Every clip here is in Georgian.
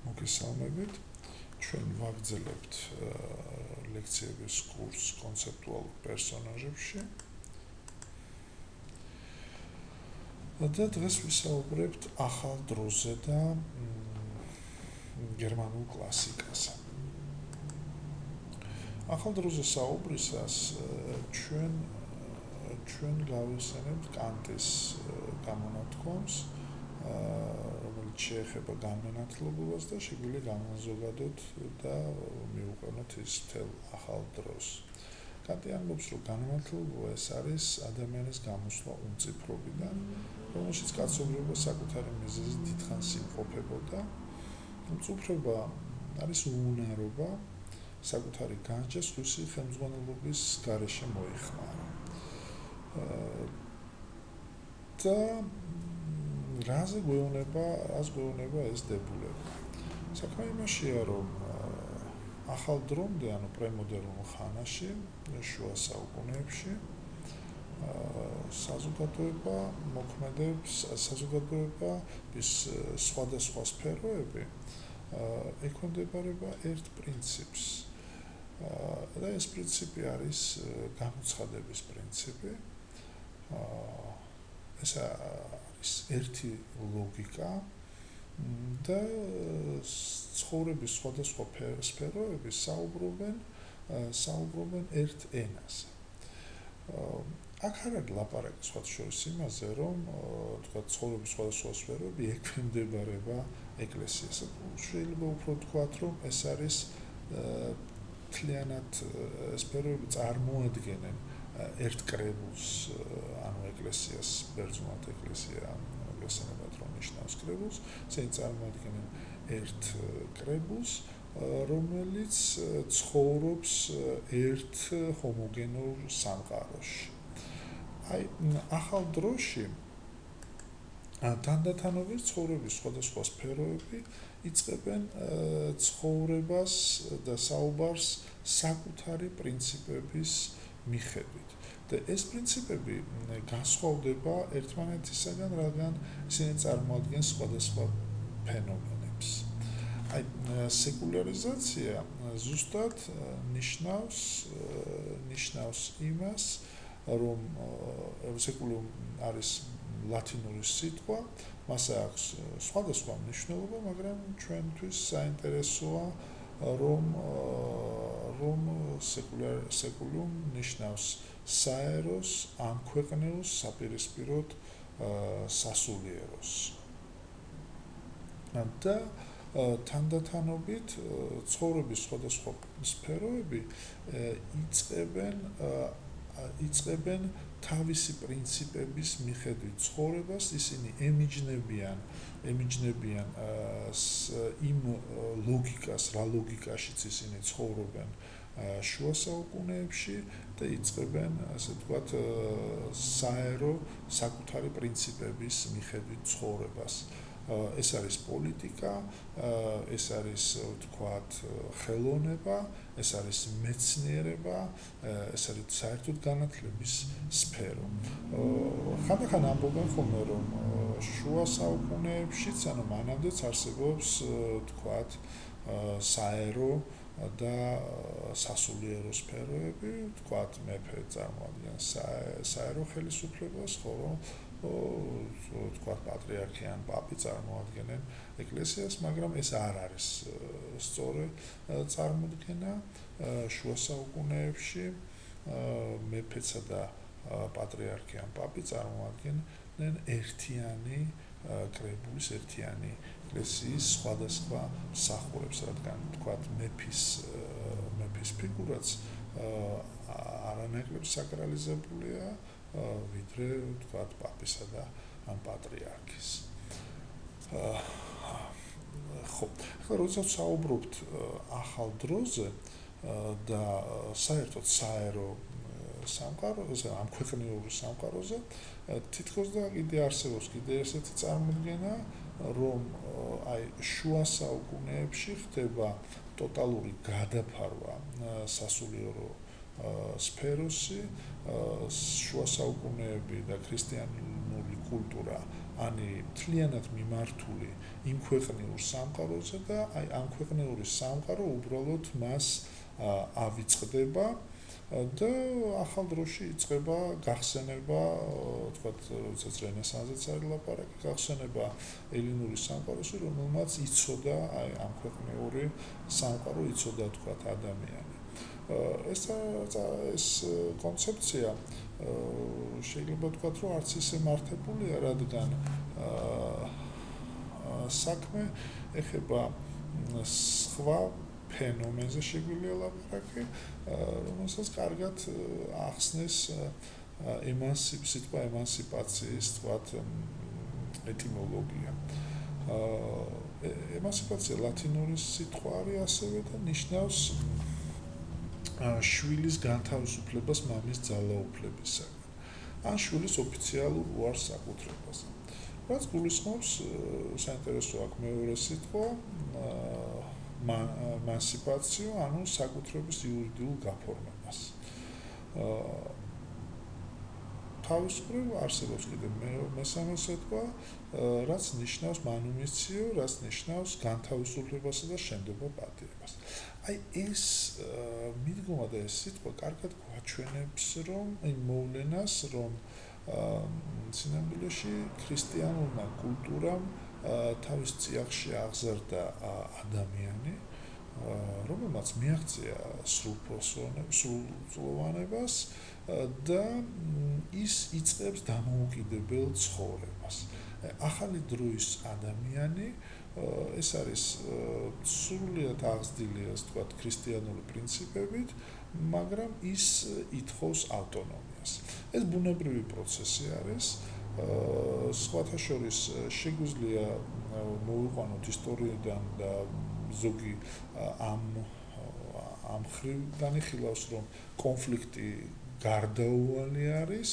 მოგესალმებით. ჩვენ ვაგრძელებთ ლექციების კურსს კონცეპტუალურ პერსონაჟებში. და დღეს ვისაუბრებთ ახალ დროზე და გერმანულ კლასიკაზე. ახალ დროზე საუბრისას ჩვენ გავიხსენებთ კანტის გამონათქვამს, რომელიც შეეხება განმენათლებლობას და შეგვიძლია განვაზოგადოთ და მივუყენოთ ის მთელ ახალ დროს. კანტი ამბობს, რომ განმენათლებლობა ეს არის ადამიანის გამოსვლა უმწიფრობიდან, რომელშიც კაცობრიობა საკუთარი მიზეზით დიდხანს იმყოფებოდა. უმწიფრობა არის უუნარობა, საკუთარი განჭა სხვისი ხელმძღვანელობის გარეშე მოიხმარა. და რას გვეუბნება ეს დებულება? საქმე იმაშია, რომ ახალ დრომდე, ანუ პრემოდერნულ ხანაში, შუა საუკუნეებში, საზოგადოება მოქმედებს, საზოგადოების სხვადასხვა სფეროები ექვემდებარება ერთ პრინციპს. და ეს პრინციპი არის გამოცხადების პრინციპი. ეს არის ერთი ლოგიკა და ცხოვრების სხვადასხვა სფეროები საუბრობენ ერთ ენაზე. აქ არ არის ლაპარაკი სხვათა შორის იმაზე, რომ თქვა ცხოვრების სხვადასხვა სფეროები ექვემდებარება ეკლესიას. შეიძლება უფრო ვთქვათ, რომ ეს არის მთლიანად სფეროები წარმოადგენენ ერთ კრებულს, ანუ ეკლესიას, ბერძნულად ეკლესია მოგესალმებით, რომ ნიშნავს კრებულს, ისინი წარმოადგენენ ერთ კრებულს, რომელიც ცხოვრობს ერთ ჰომოგენურ სამყაროში. აი, ახალ დროში თანდათანობით ცხოვრების სხვადასხვა სფეროები იწყებენ ცხოვრებას და საუბარს საკუთარი პრინციპების მიხედვით. და ეს პრინციპები განსხვავდება ერთმანეთისაგან, რადგან ისინი წარმოადგენს სხვადასხვა ფენომენებს. აი, სეკულარიზაცია ზუსტად ნიშნავს იმას, რომ სეკულარიზм არის ლათინური სიტყვა, მას აქვს სხვადასხვა მნიშვნელობა, მაგრამ ჩვენთვის საინტერესოა, რომ სეკულარიზმ ნიშნავს საეროს, ამქვეყნეულს, საპირისპიროდ სასულიეროს. და თანდათანობით ცხოვრების სხვადასხვა სფეროები იწყებენ თავისი პრინციპების მიხედვით ცხოვრებას, ისინი ემიჯნებიან იმ ლოგიკას, რა ლოგიკაშიც ისინი ცხოვრობენ შუა საუკუნეებში და იწყებენ, ასე ვთქვათ, საერო საკუთარი პრინციპების მიხედვით ცხოვრებას. ეს არის პოლიტიკა, ეს არის, ვთქვათ, ხელოვნება, ეს არის მეცნიერება, ეს არის საერთოდ განათლების სფერო. ხანდახან ამბობენ ხოლმე, რომ შუა საუკუნეებშიც, ანუ მანამდეც არსებობს, ვთქვათ, საერო და სასულიერო სფეროები, ვთქვათ, მეფე წარმოადგენს საერო ხელისუფლებას, ხოლო ვთქვათ, პატრიარქი ან პაპი წარმოადგენენ ეკლესიას, მაგრამ ეს არ არის სწორი წარმოდგენა. შუა საუკუნეებში მეფეცა და პატრიარქი ან პაპი წარმოადგენენ ერთიანი კრებულის, ერთიანი ეკლესიის სხვადასხვა მსახურებს, რადგან ვთქვათ, მეფის ფიგურაც არანაკლებ საკრალიზებულია, ვიდრე, ვთქვათ, პაპისა და ან პატრიარქის. ხო, ახლა როდესაც საუბრობთ ახალ დროზე და საერთოდ საერო სამყაროზე, ამქვეყნიურ სამყაროზე, თითქოს და კიდე არსებობს ესეთი წარმოდგენა, რომ აი შუა საუკუნეებში ხდება ტოტალური გადაფარვა სასულიერო სფეროსი, შუა საუკუნეები და ქრისტიანული კულტურა ანი მთლიანად მიმართული იმ ქვეყნიურ სამყაროზე და აი ამ ქვეყნიური სამყარო უბრალოდ მას ავიწყდება და ახალ დროში იწყება გახსენება, თქვათ, როდესაც რენესანსზეც არის ლაპარაკი, გახსენება ელინური სამყაროსი, რომელმაც იცოდა აი ამ ქვეყნიური სამყარო, იცოდა თქვათ ადამიანი. ეს კონცეფცია შეიძლება თქვათ, რომ არც ისე მართებულია, რადგან საქმე ეხება სხვა ფენომენზე შეგვიძლია ლაპარაკი, რომელსაც კარგად ახსნეს სიტყვა ემანსიპაციის, თქვათ, ეტიმოლოგია. ემანსიპაცია ლათინური სიტყვა არის ასევე და ნიშნავს შვილის განთავისუფლებას მამის ძალაუფლებისაგან. ან შვილის ოფიციალურ უარს საკუთრებას. რაც გულისხმობს, საინტერესო აქ მეორე სიტყვა ემანსიპაციო, ანუ საკუთრების იურიდიულ გაფორმებას. თავის მხრივ არსებობს კიდევ მესამე სიტყვა, რაც ნიშნავს მანუმისიო, რაც ნიშნავს განთავისუფლებასა და შენდობა პატიებას. აი ეს მიდგომა და ეს სიტყვა კარგად გვაჩვენებს, რომ აი მოვლენას, რომ სინამდვილეში ქრისტიანულმა კულტურამ თავის წიაღში აღზარდა ადამიანი, რომელმაც მიაღწია სრულწლოვანებას და ის იწყებს დამოუკიდებელ ცხოვრებას. ახალი დროის ადამიანი ეს არის სრულიად აღზრდილი, ასე ვთქვათ, ქრისტიანული პრინციპებით, მაგრამ ის ითხოვს ავტონომიას. ეს ბუნებრივი პროცესი არის. სხვათა შორის შეგვიძლია მოვიყვანოთ ისტორიიდან და ზოგი ამ ხრივ განიხილავს, რომ კონფლიქტი გარდაუვალი არის,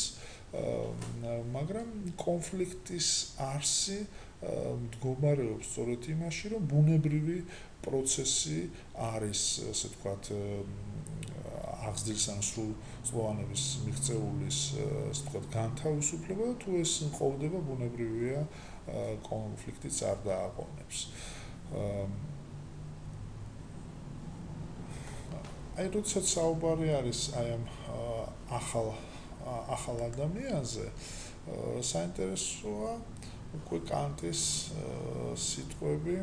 მაგრამ კონფლიქტის არსი მდგომარეობს სწორედ იმაში, რომ ბუნებრივი პროცესი არის, ასე ვთქვათ, აღზრდილის ან სრულწლოვანების მიღწეულის, ასე ვთქვათ, განთავისუფლება და თუ ეს მყოფდება ბუნებრივია, კონფლიქტიც არ დააყოვნებს. აი როდესაც საუბარი არის აი ამ ახალ ადამიანზე, საინტერესოა უკვე კანტის სიტყვები